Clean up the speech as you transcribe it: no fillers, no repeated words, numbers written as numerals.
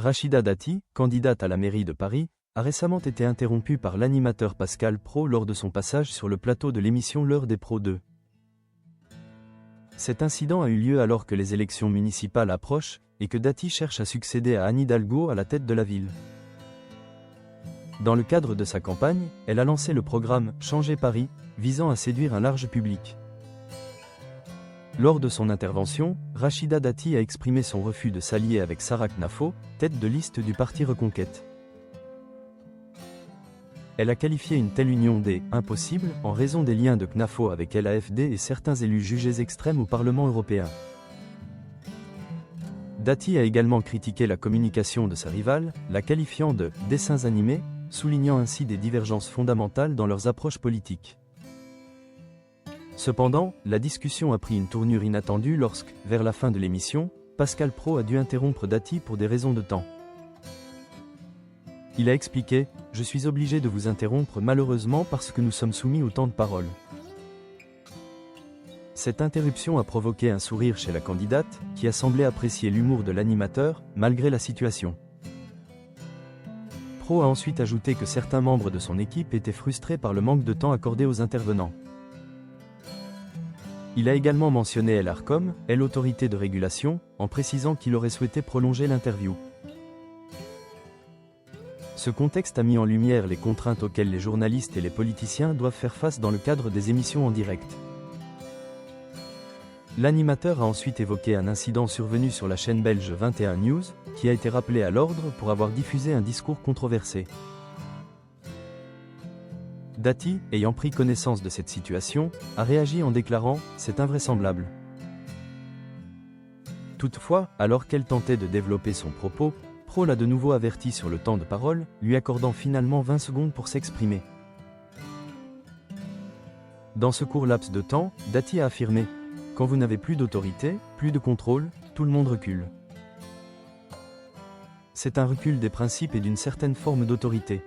Rachida Dati, candidate à la mairie de Paris, a récemment été interrompue par l'animateur Pascal Praud lors de son passage sur le plateau de l'émission L'Heure des Pros 2. Cet incident a eu lieu alors que les élections municipales approchent et que Dati cherche à succéder à Anne Hidalgo à la tête de la ville. Dans le cadre de sa campagne, elle a lancé le programme « Changer Paris », visant à séduire un large public. Lors de son intervention, Rachida Dati a exprimé son refus de s'allier avec Sarah Knafo, tête de liste du parti Reconquête. Elle a qualifié une telle union d'impossible en raison des liens de Knafo avec l'AfD et certains élus jugés extrêmes au Parlement européen. Dati a également critiqué la communication de sa rivale, la qualifiant de « dessins animés », soulignant ainsi des divergences fondamentales dans leurs approches politiques. Cependant, la discussion a pris une tournure inattendue lorsque, vers la fin de l'émission, Pascal Praud a dû interrompre Dati pour des raisons de temps. Il a expliqué « Je suis obligé de vous interrompre malheureusement parce que nous sommes soumis au temps de parole ». Cette interruption a provoqué un sourire chez la candidate, qui a semblé apprécier l'humour de l'animateur, malgré la situation. Praud a ensuite ajouté que certains membres de son équipe étaient frustrés par le manque de temps accordé aux intervenants. Il a également mentionné l'Arcom, l'autorité de régulation, en précisant qu'il aurait souhaité prolonger l'interview. Ce contexte a mis en lumière les contraintes auxquelles les journalistes et les politiciens doivent faire face dans le cadre des émissions en direct. L'animateur a ensuite évoqué un incident survenu sur la chaîne belge 21 News, qui a été rappelé à l'ordre pour avoir diffusé un discours controversé. Dati, ayant pris connaissance de cette situation, a réagi en déclarant « C'est invraisemblable ». Toutefois, alors qu'elle tentait de développer son propos, Praud l'a de nouveau averti sur le temps de parole, lui accordant finalement 20 secondes pour s'exprimer. Dans ce court laps de temps, Dati a affirmé « Quand vous n'avez plus d'autorité, plus de contrôle, tout le monde recule ». C'est un recul des principes et d'une certaine forme d'autorité.